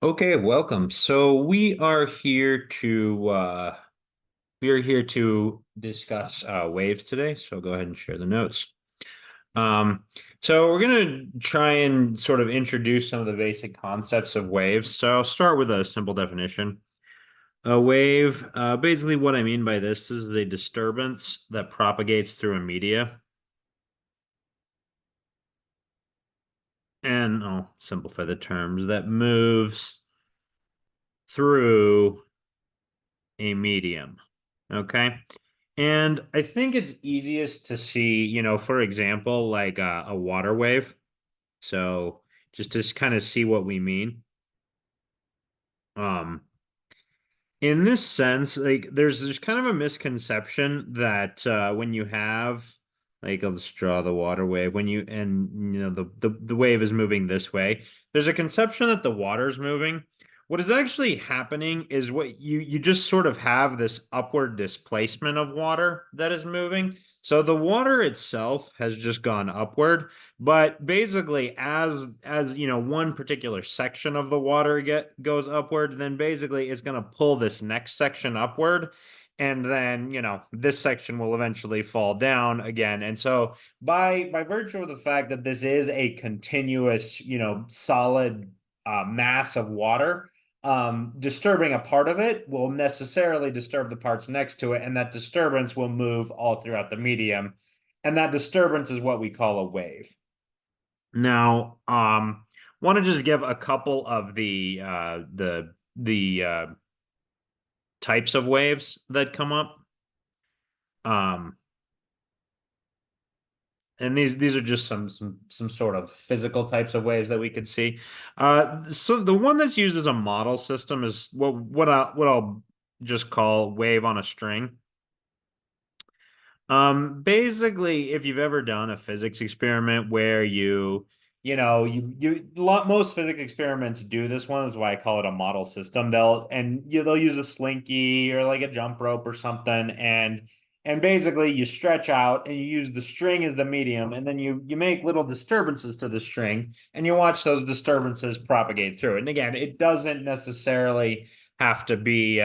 Okay, welcome. So we are here to discuss waves today. So go ahead and share the notes. Um, so we're gonna try and sort of introduce some of the basic concepts of waves. So I'll start with a simple definition. A wave, basically what I mean by this is a disturbance that propagates through a media. And I'll simplify the terms that moves through a medium. Okay. And I think it's easiest to see, for example, like a water wave. So just to kind of see what we mean. Um, in this sense, like there's kind of a misconception that when you have like I'll just draw the water wave when you and the wave is moving this way. There's a conception that the water's moving. What is actually happening is what you just sort of have this upward displacement of water that is moving. So the water itself has just gone upward, but basically, as one particular section of the water get goes upward, then basically it's going to pull this next section upward, and then this section will eventually fall down again. And so, by virtue of the fact that this is a continuous, solid mass of water, disturbing a part of it will necessarily disturb the parts next to it, and that disturbance will move all throughout the medium. And that disturbance is what we call a wave. Now, want to just give a couple of the types of waves that come up. Um, and these are just some sort of physical types of waves that we could see. So the one that's used as a model system is what I'll just call wave on a string. Basically, if you've ever done a physics experiment where most physics experiments do this one is why I call it a model system. They'll use a slinky or like a jump rope or something, and basically you stretch out and you use the string as the medium, and then you make little disturbances to the string, and you watch those disturbances propagate through it. And again, it doesn't necessarily have to be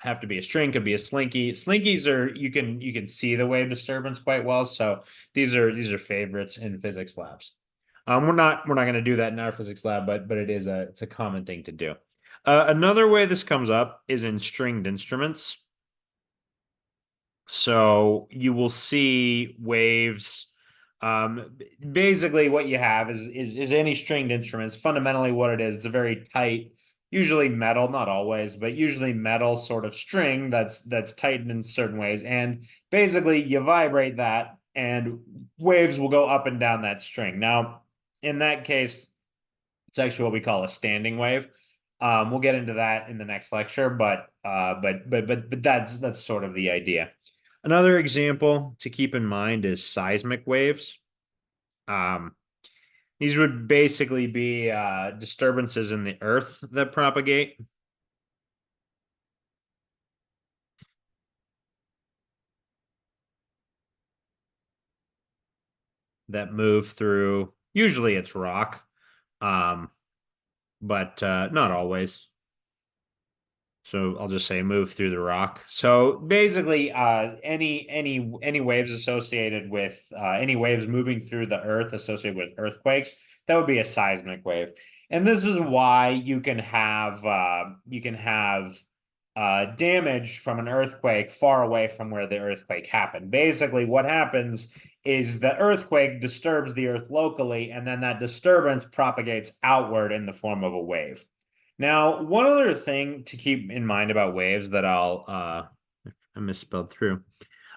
have to be a string, could be a slinky. Slinkies are you can see the wave disturbance quite well. So these are favorites in physics labs. We're not going to do that in our physics lab, but it's a common thing to do. Another way this comes up is in stringed instruments. So you will see waves. Basically, what you have is any stringed instruments. Fundamentally, what it is, it's a very tight, usually metal, not always, but usually metal sort of string that's tightened in certain ways. And basically, you vibrate that, and waves will go up and down that string. Now, in that case, it's actually what we call a standing wave. We'll get into that in the next lecture, but that's sort of the idea. Another example to keep in mind is seismic waves. Um, these would basically be disturbances in the earth that propagate. That move through, usually it's rock, um, but not always. So I'll just say move through the rock. So basically, any waves associated with any waves moving through the earth associated with earthquakes, that would be a seismic wave. And this is why you can have damage from an earthquake far away from where the earthquake happened. Basically, what happens is the earthquake disturbs the earth locally, and then that disturbance propagates outward in the form of a wave. Now, one other thing to keep in mind about waves that I misspelled through.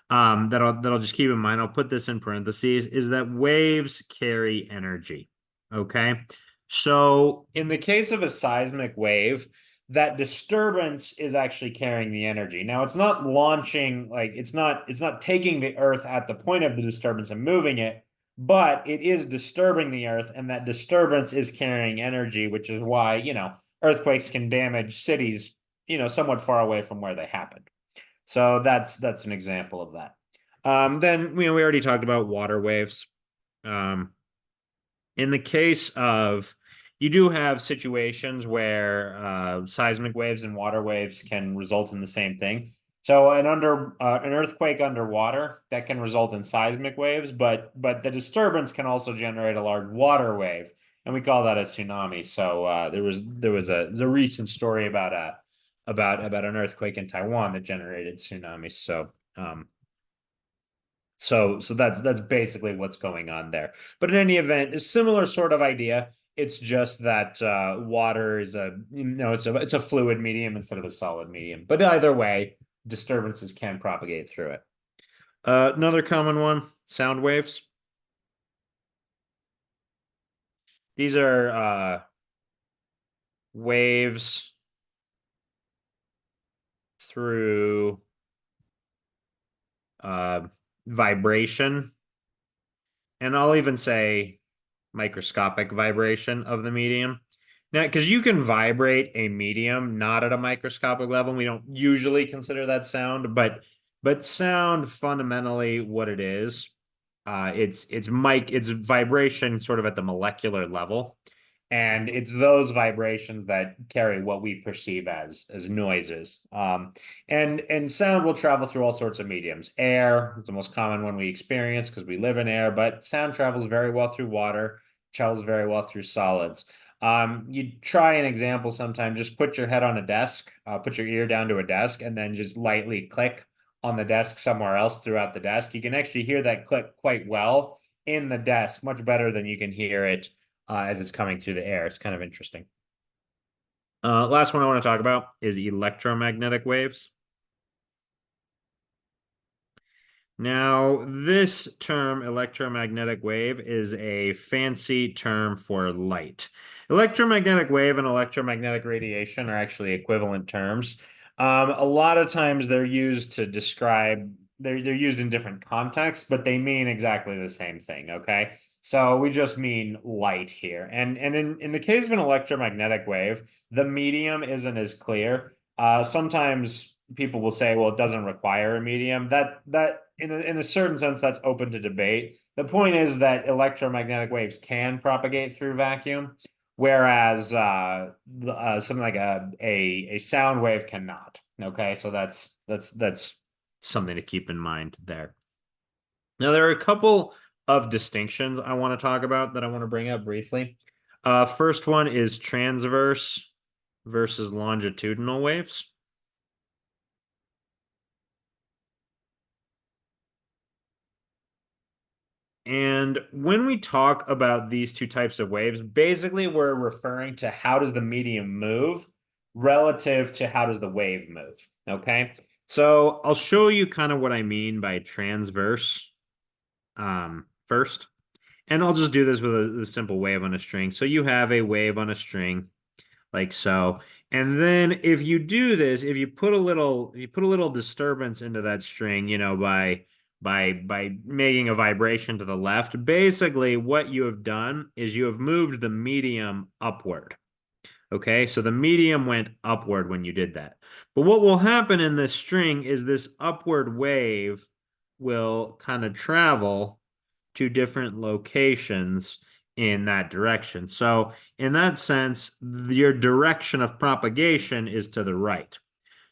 That I'll just keep in mind. I'll put this in parentheses, is that waves carry energy. Okay. So in the case of a seismic wave, that disturbance is actually carrying the energy. Now it's not launching, like it's not taking the earth at the point of the disturbance and moving it, but it is disturbing the earth, and that disturbance is carrying energy, which is why, earthquakes can damage cities, somewhat far away from where they happened. So that's an example of that. Then we already talked about water waves. Um, in the case of, you do have situations where seismic waves and water waves can result in the same thing. So an earthquake underwater that can result in seismic waves, but the disturbance can also generate a large water wave, and we call that a tsunami. So there was a recent story about about an earthquake in Taiwan that generated tsunamis. So that's basically what's going on there. But in any event, a similar sort of idea. It's just that water is it's a fluid medium instead of a solid medium. But either way, disturbances can propagate through it. Another common one, sound waves. These are waves through uh, vibration, and I'll even say microscopic vibration of the medium. Now, because you can vibrate a medium not at a microscopic level, we don't usually consider that sound, but sound fundamentally what it is, it's vibration sort of at the molecular level, and it's those vibrations that carry what we perceive as noises. And sound will travel through all sorts of mediums. Air is the most common one we experience because we live in air, but sound travels very well through water, travels very well through solids. You try an example sometime, just put your head on a desk, put your ear down to a desk, and then just lightly click on the desk somewhere else throughout the desk. You can actually hear that click quite well in the desk, much better than you can hear it as it's coming through the air. It's kind of interesting. Last one I want to talk about is electromagnetic waves. Now, this term, electromagnetic wave, is a fancy term for light. Electromagnetic wave and electromagnetic radiation are actually equivalent terms. A lot of times they're used to describe, they're used in different contexts, but they mean exactly the same thing, okay? So we just mean light here. And in the case of an electromagnetic wave, the medium isn't as clear. Sometimes people will say, well, it doesn't require a medium. That in a certain sense, that's open to debate. The point is that electromagnetic waves can propagate through vacuum, whereas something like a sound wave cannot. Okay, so that's something to keep in mind there. Now, there are a couple of distinctions I want to talk about that I want to bring up briefly. First one is transverse versus longitudinal waves. And when we talk about these two types of waves, basically we're referring to how does the medium move relative to how does the wave move, okay? So I'll show you kind of what I mean by transverse first. And I'll just do this with a simple wave on a string. So you have a wave on a string like so. And then if you do this, if you put a little disturbance into that string, by making a vibration to the left, basically what you have done is you have moved the medium upward. Okay, so the medium went upward when you did that. But what will happen in this string is this upward wave will kind of travel to different locations in that direction. So, in that sense, your direction of propagation is to the right.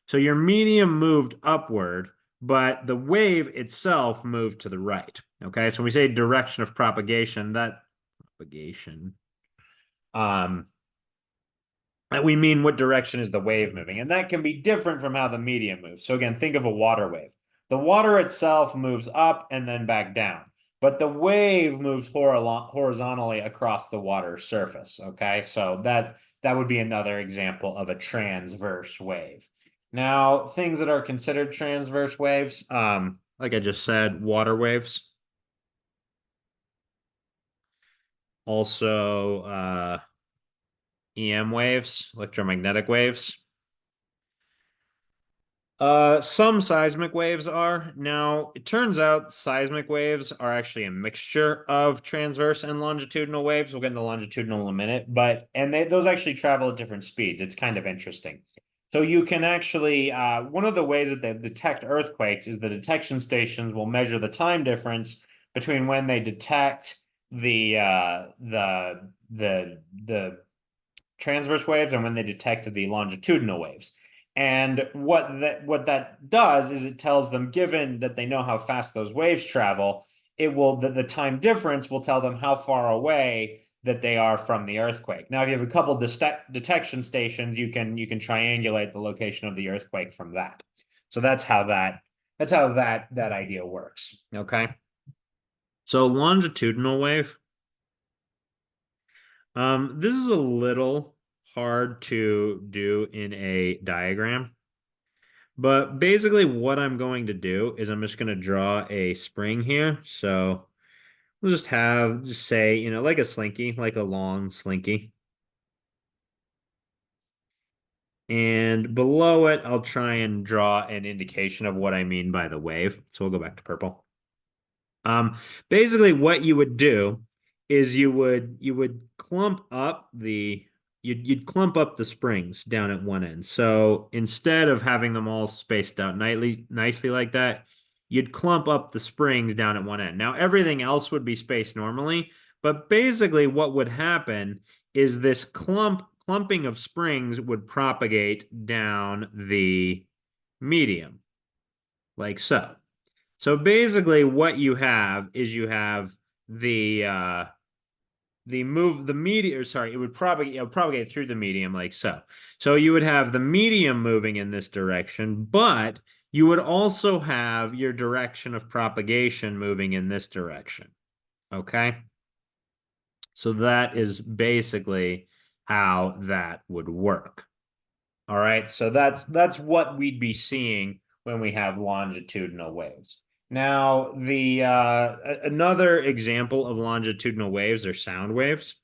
So, your medium moved upward, but the wave itself moved to the right. Okay, so when we say direction of propagation, that propagation, um, we mean what direction is the wave moving, and that can be different from how the medium moves. So, again, think of a water wave. The water itself moves up and then back down, but the wave moves horizontally across the water surface. Okay, so that would be another example of a transverse wave. Now, things that are considered transverse waves, like I just said, water waves. Also, EM waves, electromagnetic waves. Some seismic waves are. Now, it turns out seismic waves are actually a mixture of transverse and longitudinal waves. We'll get into longitudinal in a minute, those actually travel at different speeds. It's kind of interesting. So you can actually, one of the ways that they detect earthquakes is the detection stations will measure the time difference between when they detect the transverse waves and when they detect the longitudinal waves. And what that does is it tells them, given that they know how fast those waves travel, it will the time difference will tell them how far away that they are from the earthquake. Now, if you have a couple detection stations, you can triangulate the location of the earthquake from that. So that's how that idea works. Okay. So longitudinal wave. This is a little hard to do in a diagram. But basically what I'm going to do is I'm just going to draw a spring here. So we'll just say, like a slinky, like a long slinky. And below it, I'll try and draw an indication of what I mean by the wave. So we'll go back to purple. Um, Basically what you would do is you would clump up the you'd clump up the springs down at one end. So instead of having them all spaced out nicely like that, you'd clump up the springs down at one end. Now everything else would be spaced normally, but basically what would happen is this clumping of springs would propagate down the medium like so. So basically what you have is you have the medium, sorry, it would propagate through the medium like so. So you would have the medium moving in this direction, but you would also have your direction of propagation moving in this direction. Okay? So that is basically how that would work. All right, so that's what we'd be seeing when we have longitudinal waves. Now, the another example of longitudinal waves are sound waves.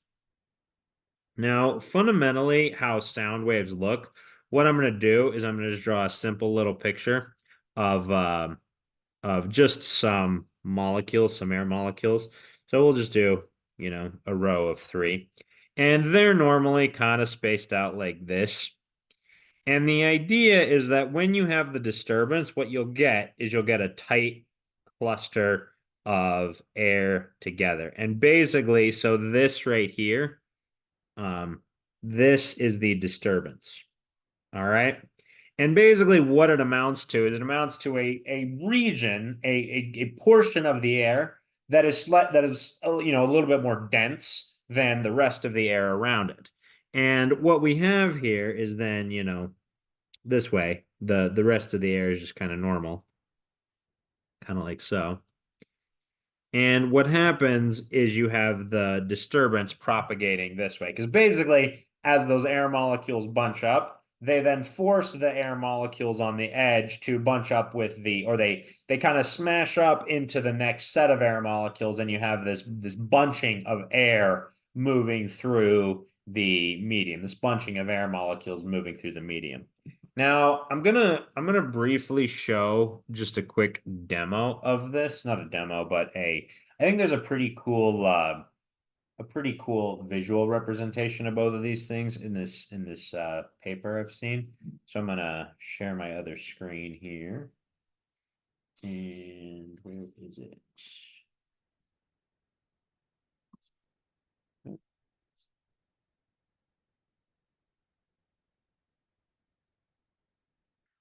Now, fundamentally, how sound waves look, what I'm going to do is I'm going to just draw a simple little picture of just some molecules, some air molecules. So we'll just do, a row of three, and they're normally kind of spaced out like this. And the idea is that when you have the disturbance, what you'll get is you'll get a tight cluster of air together. And basically, so this right here, this is the disturbance. All right. And basically what it amounts to is it amounts to a region, a portion of the air that is a little bit more dense than the rest of the air around it. And what we have here is then, this way. The rest of the air is just kind of normal, kind of like so. And what happens is you have the disturbance propagating this way. Because basically, as those air molecules bunch up, they then force the air molecules on the edge to bunch up with or they kind of smash up into the next set of air molecules, and you have this bunching of air moving through the medium, this bunching of air molecules moving through the medium. Now, I'm gonna briefly show just a quick demo of this. Not a demo, but I think there's a pretty cool visual representation of both of these things in this paper I've seen. So I'm gonna share my other screen here. And where is it?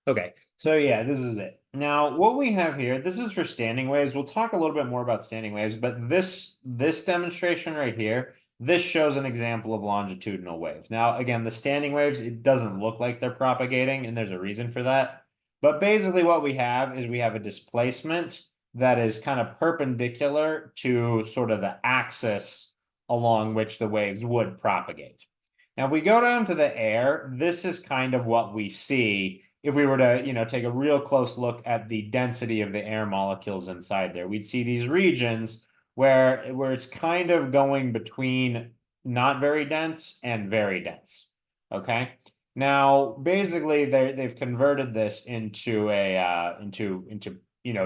Okay, so yeah, this is it. Now, what we have here, this is for standing waves. We'll talk a little bit more about standing waves, but this demonstration right here, this shows an example of longitudinal waves. Now, again, the standing waves, it doesn't look like they're propagating, and there's a reason for that. But basically what we have is we have a displacement that is kind of perpendicular to sort of the axis along which the waves would propagate. Now, if we go down to the air, this is kind of what we see if we were to, take a real close look at the density of the air molecules inside there. We'd see these regions where it's kind of going between not very dense and very dense. Okay. Now, basically, they've converted this into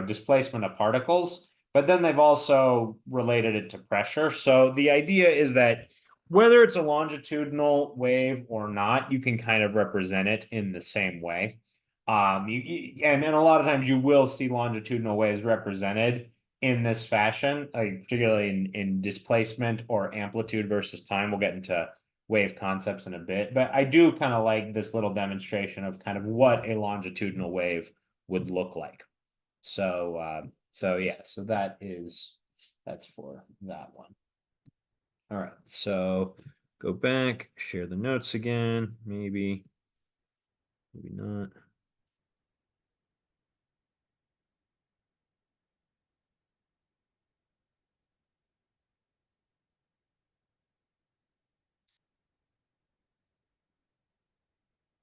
displacement of particles, but then they've also related it to pressure. So the idea is that whether it's a longitudinal wave or not, you can kind of represent it in the same way. And a lot of times you will see longitudinal waves represented in this fashion, particularly in displacement or amplitude versus time. We'll get into wave concepts in a bit, but I do kind of like this little demonstration of kind of what a longitudinal wave would look like. So yeah, so that's for that one. All right, so go back, share the notes again, maybe not.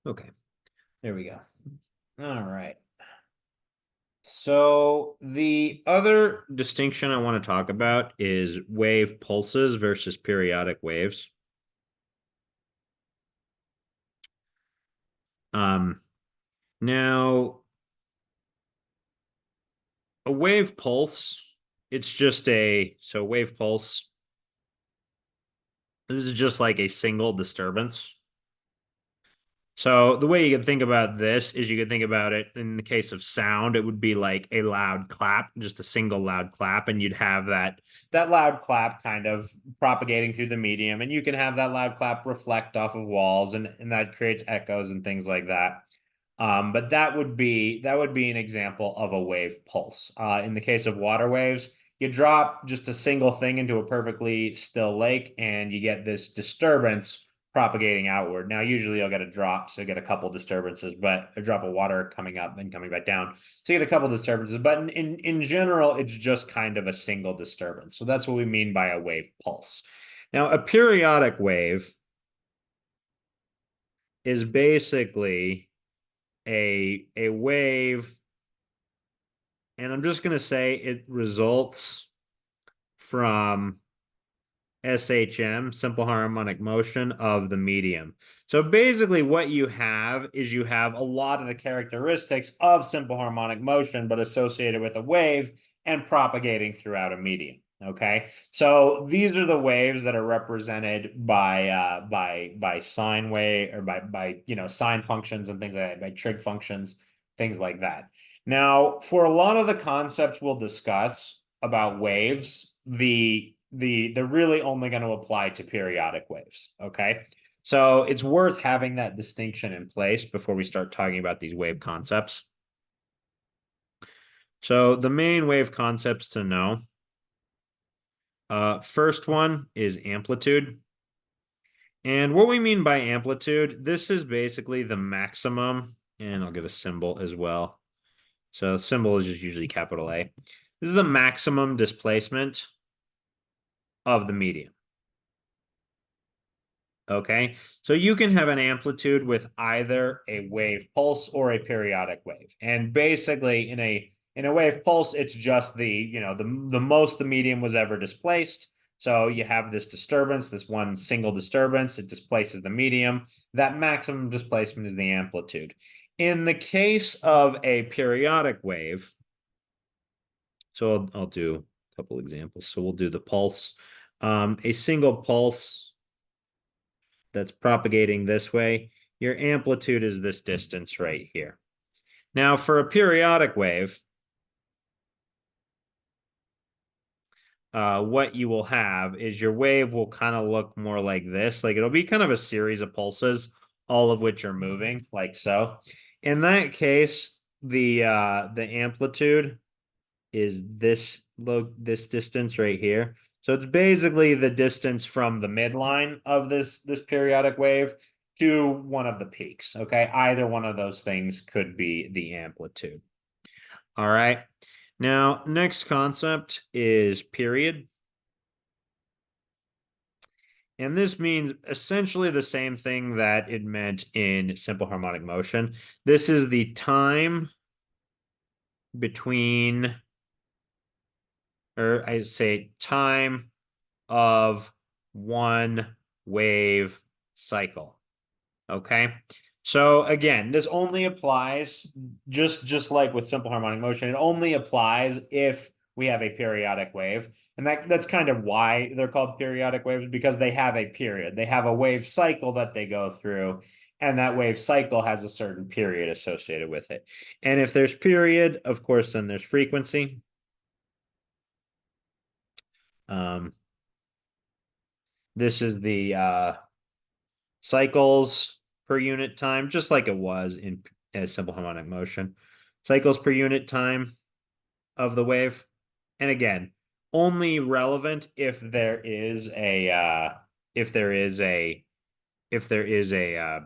Okay, there we go. All right. So the other distinction I want to talk about is wave pulses versus periodic waves. Now a wave pulse, it's just so wave pulse, this is just like a single disturbance. So the way you could think about this is you could think about it in the case of sound, it would be like a loud clap, just a single loud clap, and you'd have that loud clap kind of propagating through the medium, and you can have that loud clap reflect off of walls, and that creates echoes and things like that. But that would be an example of a wave pulse. In the case of water waves, you drop just a single thing into a perfectly still lake, and you get this disturbance propagating outward. Now, usually you'll get a drop, so you get a couple disturbances, but a drop of water coming up and coming back down. So you get a couple disturbances, but in general, it's just kind of a single disturbance. So that's what we mean by a wave pulse. Now, a periodic wave is basically a wave, and I'm just going to say it results from SHM, simple harmonic motion of the medium. So basically what you have is you have a lot of the characteristics of simple harmonic motion, but associated with a wave and propagating throughout a medium. Okay, so these are the waves that are represented by sine wave, or by sine functions and things like that, by trig functions, things like that. Now, for a lot of the concepts we'll discuss about waves, they're really only going to apply to periodic waves. Okay, so it's worth having that distinction in place before we start talking about these wave concepts. So the main wave concepts to know, first one is amplitude. And what we mean by amplitude, this is basically the maximum, and I'll give a symbol as well. So symbol is just usually capital A. This is the maximum displacement of the medium. Okay, so you can have an amplitude with either a wave pulse or a periodic wave. And basically in a wave pulse, it's just the most the medium was ever displaced. So you have this disturbance, this one single disturbance, it displaces the medium. That maximum displacement is the amplitude. In the case of a periodic wave, so I'll do a couple examples. So we'll do the pulse. A single pulse that's propagating this way, your amplitude is this distance right here. Now, for a periodic wave, what you will have is your wave will kind of look more like this. Like it'll be kind of a series of pulses, all of which are moving, like so. In that case, the amplitude is this distance right here. So it's basically the distance from the midline of this periodic wave to one of the peaks. Okay, either one of those things could be the amplitude. All right. Now, next concept is period. And this means essentially the same thing that it meant in simple harmonic motion. This is the time between, or I say time of one wave cycle. Okay. So again, this only applies just like with simple harmonic motion. It only applies if we have a periodic wave. And that's kind of why they're called periodic waves, because they have a period. They have a wave cycle that they go through, and that wave cycle has a certain period associated with it. And if there's period, of course, then there's frequency. This is the cycles per unit time, just like it was in simple harmonic motion. Cycles per unit time of the wave. And again, only relevant if there is a if there is a if there is a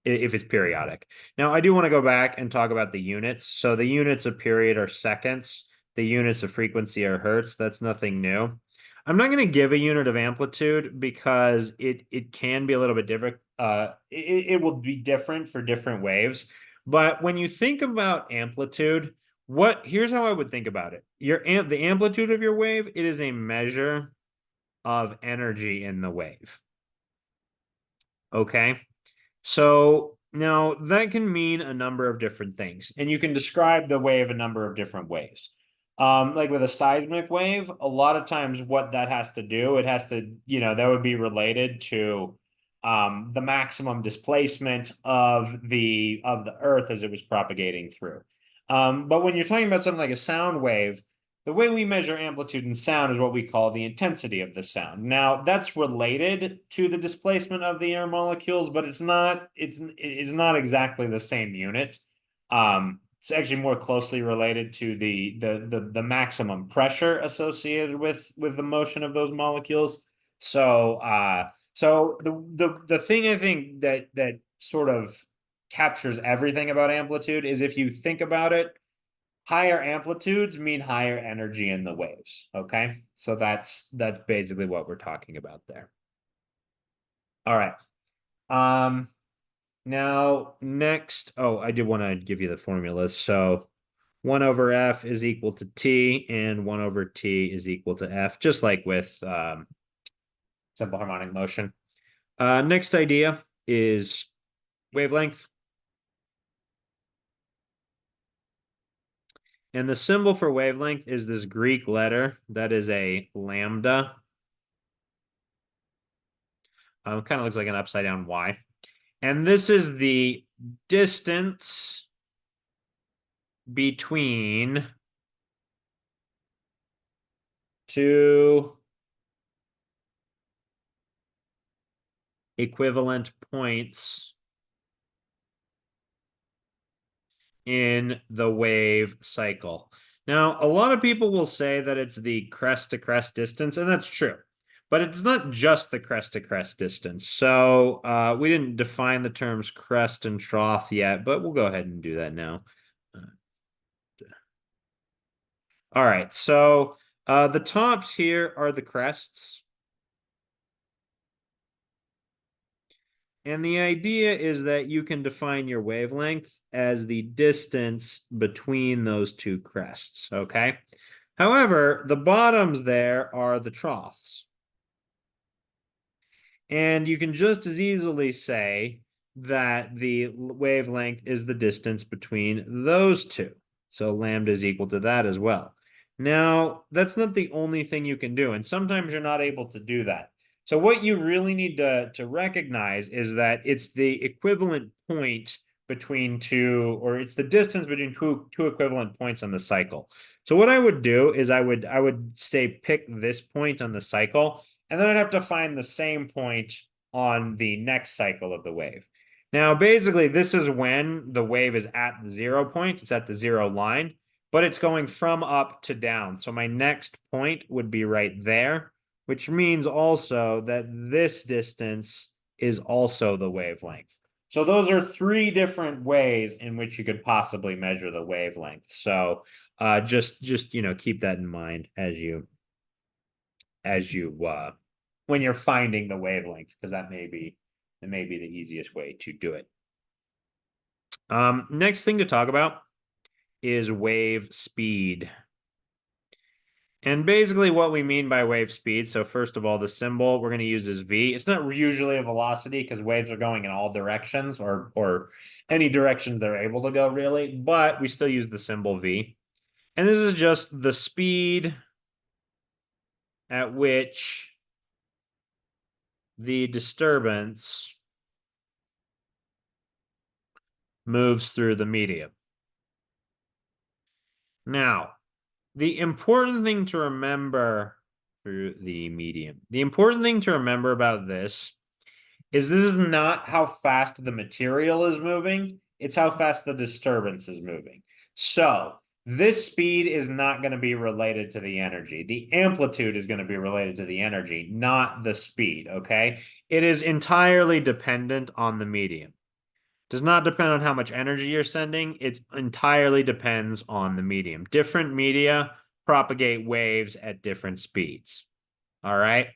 if it's periodic. Now, I do want to go back and talk about the units. So the units of period are seconds. The units of frequency are hertz. That's nothing new. I'm not going to give a unit of amplitude because it can be a little bit different. It will be different for different waves. But when you think about amplitude, here's how I would think about it. The amplitude of your wave, it is a measure of energy in the wave. Okay. So now that can mean a number of different things, and you can describe the wave a number of different ways. Like with a seismic wave, a lot of times what that has to do, it has to, that would be related to the maximum displacement of the Earth as it was propagating through. But when you're talking about something like a sound wave, the way we measure amplitude in sound is what we call the intensity of the sound. Now, that's related to the displacement of the air molecules, but it's not exactly the same unit. It's actually more closely related to the maximum pressure associated with the motion of those molecules. So the thing I think that sort of captures everything about amplitude is if you think about it, higher amplitudes mean higher energy in the waves. Okay, so that's basically what we're talking about there. All right. Now next, I did want to give you the formulas. So 1 over F is equal to T, and 1 over T is equal to F, just like with simple harmonic motion. Next idea is wavelength. And the symbol for wavelength is this Greek letter that is a lambda. Kind of looks like an upside down Y. And this is the distance between two equivalent points in the wave cycle. Now, a lot of people will say that it's the crest to crest distance, and that's true. But it's not just the crest to crest distance. So we didn't define the terms crest and trough yet, but we'll go ahead and do that now. All right, so the tops here are the crests. And the idea is that you can define your wavelength as the distance between those two crests, okay? However, the bottoms there are the troughs. And you can just as easily say that the wavelength is the distance between those two. So lambda is equal to that as well. Now, that's not the only thing you can do, and sometimes you're not able to do that. So what you really need to recognize is that it's the equivalent point between two, or it's the distance between two equivalent points on the cycle. So what I would do is I would say pick this point on the cycle, and then I'd have to find the same point on the next cycle of the wave. Now, basically, this is when the wave is at the 0 point. It's at the 0 line, but it's going from up to down. So my next point would be right there, which means also that this distance is also the wavelength. So those are three different ways in which you could possibly measure the wavelength. So just keep that in mind as you when you're finding the wavelength, because that may be the easiest way to do it. Next thing to talk about is wave speed. And basically what we mean by wave speed, so first of all, the symbol we're going to use is V. It's not usually a velocity because waves are going in all directions or any directions they're able to go, really, but we still use the symbol V. And this is just the speed at which the disturbance moves through the medium. Now, the important thing to remember through the medium, the important thing to remember about this is this is not how fast the material is moving, it's how fast the disturbance is moving. So this speed is not going to be related to the energy. The amplitude is going to be related to the energy, not the speed, okay? It is entirely dependent on the medium. Does not depend on how much energy you're sending. It entirely depends on the medium. Different media propagate waves at different speeds. All right.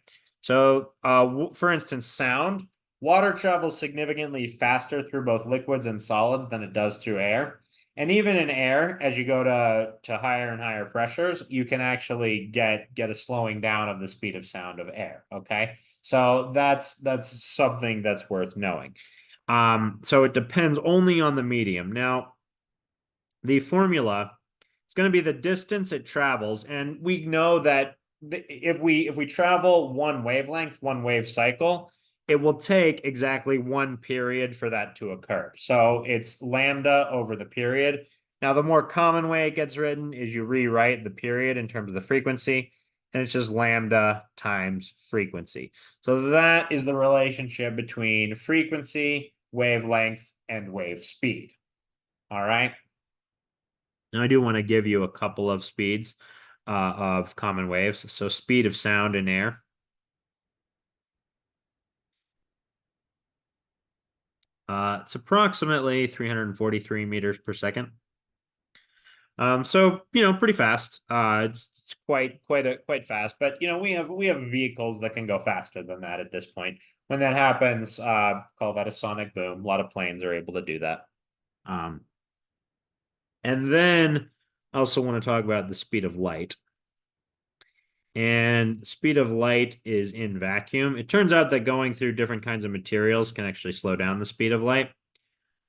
So, for instance, sound. Water travels significantly faster through both liquids and solids than it does through air. And even in air, as you go to higher and higher pressures, you can actually get a slowing down of the speed of sound of air. Okay. So that's something that's worth knowing. So it depends only on the medium. Now, the formula is going to be the distance it travels, and we know that if we travel one wavelength, one wave cycle, it will take exactly one period for that to occur. So it's lambda over the period. Now, the more common way it gets written is you rewrite the period in terms of the frequency, and it's just lambda times frequency. So that is the relationship between frequency, wavelength, and wave speed. All right. Now I do want to give you a couple of speeds of common waves. So speed of sound in air. It's approximately 343 meters per second. So pretty fast. It's quite fast, but we have vehicles that can go faster than that at this point. When that happens, call that a sonic boom. A lot of planes are able to do that. Um, and then I also want to talk about the speed of light. And the speed of light is in vacuum. It turns out that going through different kinds of materials can actually slow down the speed of light.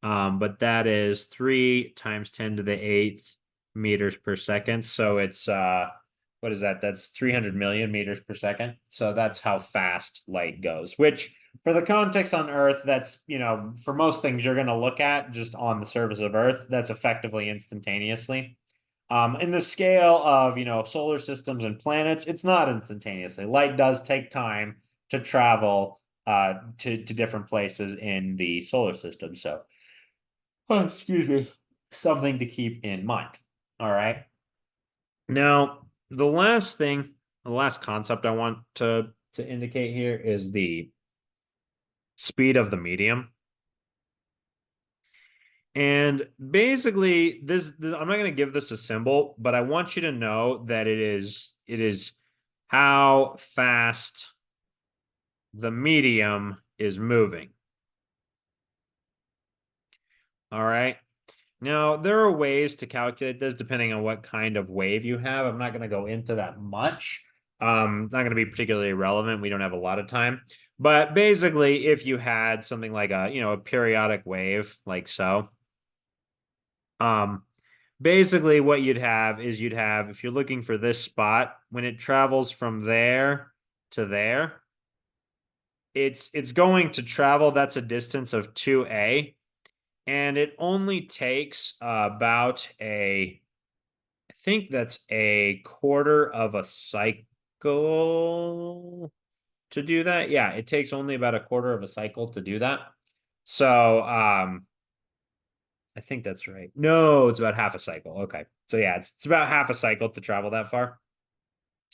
But that is 3 times 10 to the eighth meters per second. So it's what is that? That's 300 million meters per second. So that's how fast light goes, which for the context on Earth, that's, for most things you're going to look at just on the surface of Earth, that's effectively instantaneously. In the scale of, solar systems and planets, it's not instantaneously. Light does take time to travel to different places in the solar system. So, excuse me, something to keep in mind. All right. Now, the last concept I want to indicate here is the speed of the medium. And basically, I'm not going to give this a symbol, but I want you to know that it is how fast the medium is moving. All right. Now, there are ways to calculate this depending on what kind of wave you have. I'm not going to go into that much. Not going to be particularly relevant. We don't have a lot of time. But basically, if you had something like a periodic wave, like so, um, basically what you'd have is if you're looking for this spot, when it travels from there to there, it's going to travel, that's a distance of 2a, and it only takes about I think that's a quarter of a cycle to do that. Yeah, it takes only about a quarter of a cycle to do that. So I think that's right. No, it's about half a cycle. Okay. So yeah, it's about half a cycle to travel that far.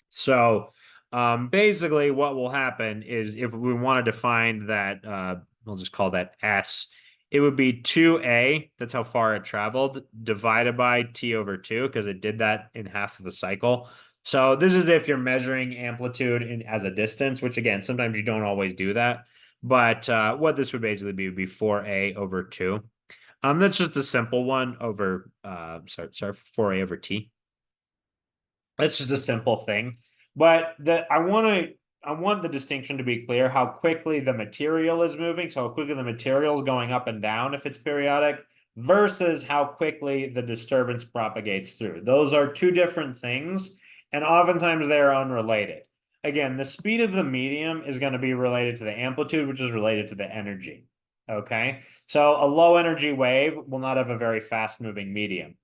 So basically what will happen is if we wanted to find that we'll just call that S, it would be 2a, that's how far it traveled, divided by t over 2, because it did that in half of the cycle. So this is if you're measuring amplitude as a distance, which again, sometimes you don't always do that. But what this would basically be would be 4a over 2. That's just a simple one over sorry, 4a over t. That's just a simple thing. But I want the distinction to be clear how quickly the material is moving, so how quickly the material is going up and down if it's periodic, versus how quickly the disturbance propagates through. Those are two different things, and oftentimes they are unrelated. Again, the speed of the medium is going to be related to the amplitude, which is related to the energy. Okay, so a low energy wave will not have a very fast moving medium.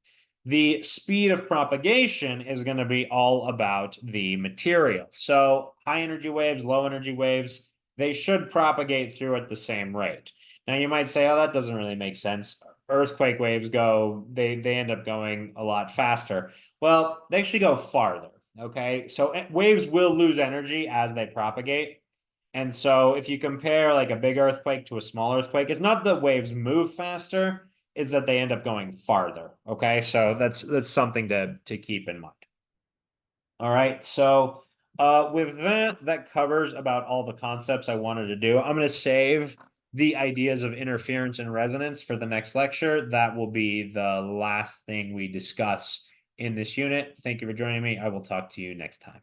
The speed of propagation is going to be all about the material. So high energy waves, low energy waves, they should propagate through at the same rate. Now you might say, oh, that doesn't really make sense. Earthquake waves they end up going a lot faster. Well, they actually go farther. Okay. So waves will lose energy as they propagate. And so if you compare like a big earthquake to a small earthquake, it's not that waves move faster, it's that they end up going farther. Okay. So that's something to keep in mind. All right. So with that, that covers about all the concepts I wanted to do. I'm going to save the ideas of interference and resonance for the next lecture. That will be the last thing we discuss in this unit. Thank you for joining me. I will talk to you next time.